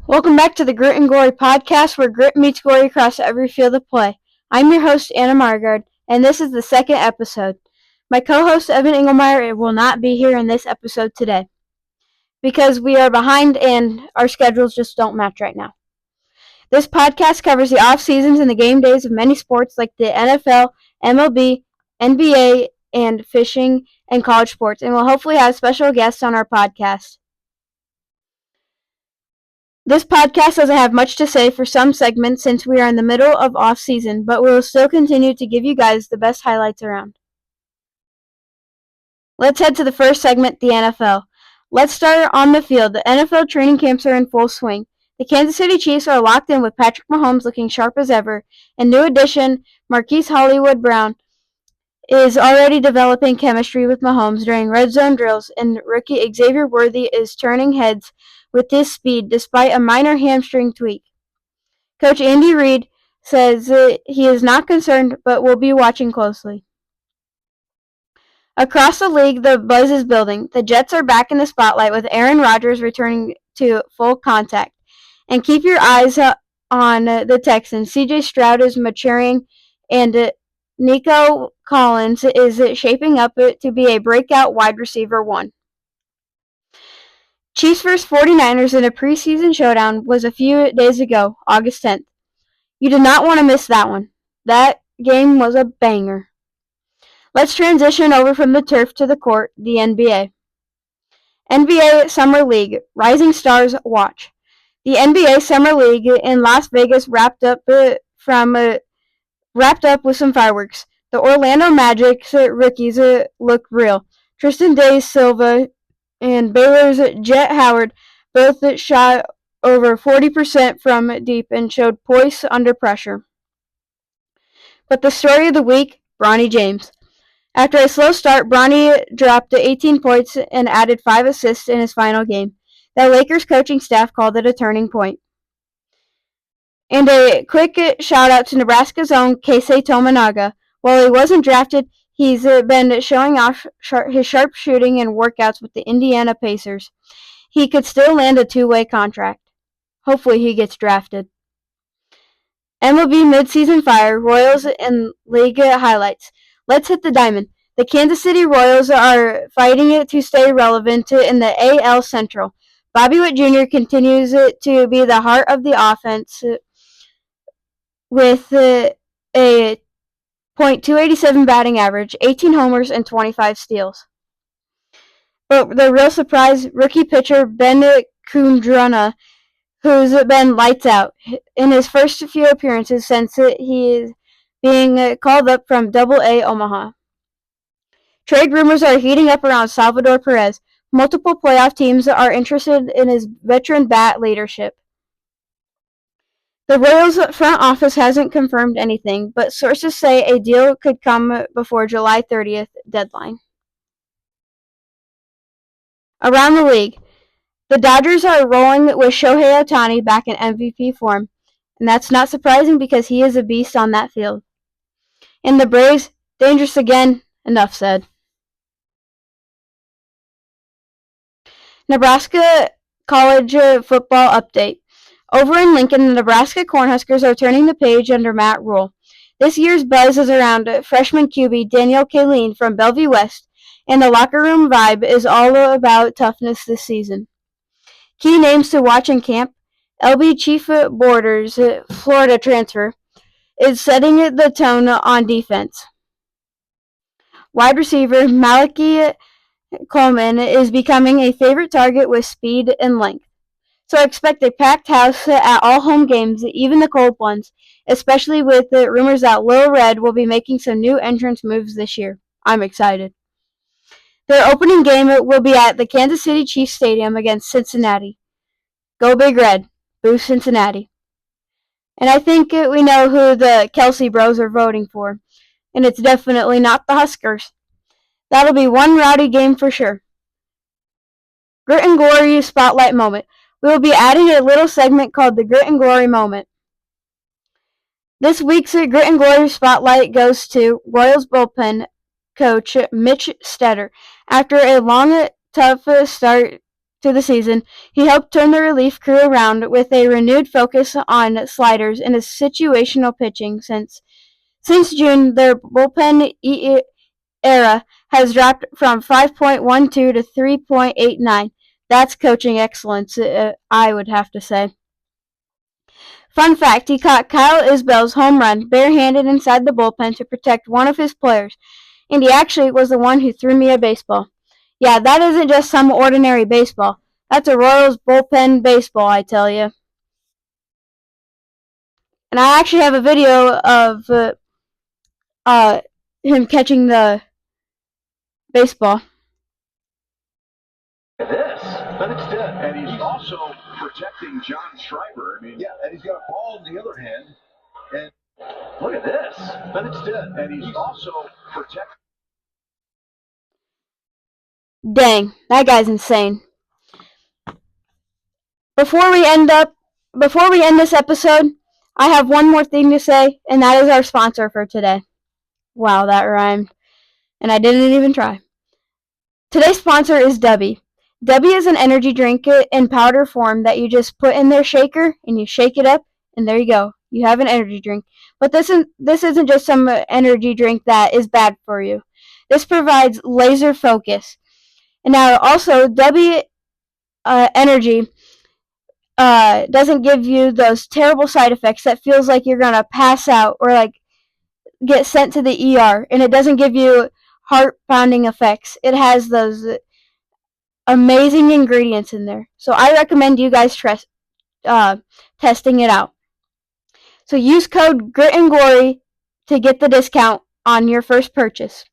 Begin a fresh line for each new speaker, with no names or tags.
Welcome back to the Grit and Glory podcast, where grit meets glory across every field of play. I'm your host, Anna Margard, and this is the second episode. My co-host, Evan Engelmeyer, will not be here in this episode today because we are behind and our schedules just don't match right now. This podcast covers the off seasons and the game days of many sports like the NFL, MLB, NBA, and fishing and college sports, and we'll hopefully have special guests on our podcast. This podcast doesn't have much to say for some segments since we are in the middle of off-season, but we will still continue to give you guys the best highlights around. Let's head to the first segment, the NFL. Let's start on the field. The NFL training camps are in full swing. The Kansas City Chiefs are locked in with Patrick Mahomes looking sharp as ever, and new addition Marquise Hollywood Brown is already developing chemistry with Mahomes during red zone drills, and rookie Xavier Worthy is turning heads with his speed despite a minor hamstring tweak. Coach Andy Reid says he is not concerned but will be watching closely. Across the league, the buzz is building. The Jets are back in the spotlight with Aaron Rodgers returning to full contact. And keep your eyes on the Texans. CJ Stroud is maturing, and Nico Collins is shaping up to be a breakout wide receiver one. Chiefs vs. 49ers in a preseason showdown was a few days ago, August 10th. You did not want to miss that one. That game was a banger. Let's transition over from the turf to the court, the NBA. NBA Summer League, Rising Stars Watch. The NBA Summer League in Las Vegas wrapped up with some fireworks. The Orlando Magic's rookies look real. Tristan Da Silva and Baylor's Jet Howard both shot over 40% from deep and showed poise under pressure. But the story of the week, Bronny James. After a slow start, Bronny dropped 18 points and added 5 assists in his final game. The Lakers coaching staff called it a turning point. And a quick shout out to Nebraska's own Keisei Tominaga. While he wasn't drafted, he's been showing off his sharp shooting and workouts with the Indiana Pacers. He could still land a two-way contract. Hopefully he gets drafted. MLB midseason fire, Royals and league highlights. Let's hit the diamond. The Kansas City Royals are fighting to stay relevant in the AL Central. Bobby Witt Jr. continues to be the heart of the offense with a .287 batting average, 18 homers, and 25 steals. But the real surprise, rookie pitcher Ben Kundrona, who's been lights out in his first few appearances since he is being called up from Double-A Omaha. Trade rumors are heating up around Salvador Perez. Multiple playoff teams are interested in his veteran bat leadership. The Royals front office hasn't confirmed anything, but sources say a deal could come before July 30th deadline. Around the league, the Dodgers are rolling with Shohei Ohtani back in MVP form, and that's not surprising because he is a beast on that field. And the Braves, dangerous again, enough said. Nebraska college football update. Over in Lincoln, the Nebraska Cornhuskers are turning the page under Matt Rule. This year's buzz is around freshman QB Daniel Kaline from Bellevue West, and the locker room vibe is all about toughness this season. Key names to watch in camp: LB Chief Borders, Florida transfer, is setting the tone on defense. Wide receiver Malachi Coleman is becoming a favorite target with speed and length. So expect a packed house at all home games, even the cold ones, especially with the rumors that Lil Red will be making some new entrance moves this year. I'm excited. Their opening game will be at the Kansas City Chiefs Stadium against Cincinnati. Go Big Red. Boo Cincinnati. And I think we know who the Kelsey Bros are voting for, and it's definitely not the Huskers. That'll be one rowdy game for sure. Grit and Glory Spotlight Moment. We will be adding a little segment called the Grit and Glory Moment. This week's Grit and Glory Spotlight goes to Royals bullpen coach Mitch Stetter. After a long, tough start to the season, he helped turn the relief crew around with a renewed focus on sliders and his situational pitching. Since June, their bullpen era has dropped from 5.12 to 3.89. That's coaching excellence, I would have to say. Fun fact, he caught Kyle Isbell's home run barehanded inside the bullpen to protect one of his players, and he actually was the one who threw me a baseball. Yeah, that isn't just some ordinary baseball. That's a Royals bullpen baseball, I tell you. And I actually have a video of him catching the baseball.
This, but it's dead. And he's also protecting John Schreiber. I mean, yeah, and he's got a ball in the other hand. And look at this, but it's dead. And he's also protecting.
Dang, that guy's insane. Before we end this episode, I have one more thing to say, and that is our sponsor for today. Wow, that rhymed. And I didn't even try. Today's sponsor is Debbie. Debbie is an energy drink in powder form that you just put in their shaker and you shake it up, and there you go. You have an energy drink. But this isn't just some energy drink that is bad for you. This provides laser focus. And now also, Debbie Energy doesn't give you those terrible side effects that feels like you're going to pass out or like get sent to the ER. And it doesn't give you heart-pounding effects. It has those amazing ingredients in there. So I recommend you guys testing it out. So use code GRIT and GLORY to get the discount on your first purchase.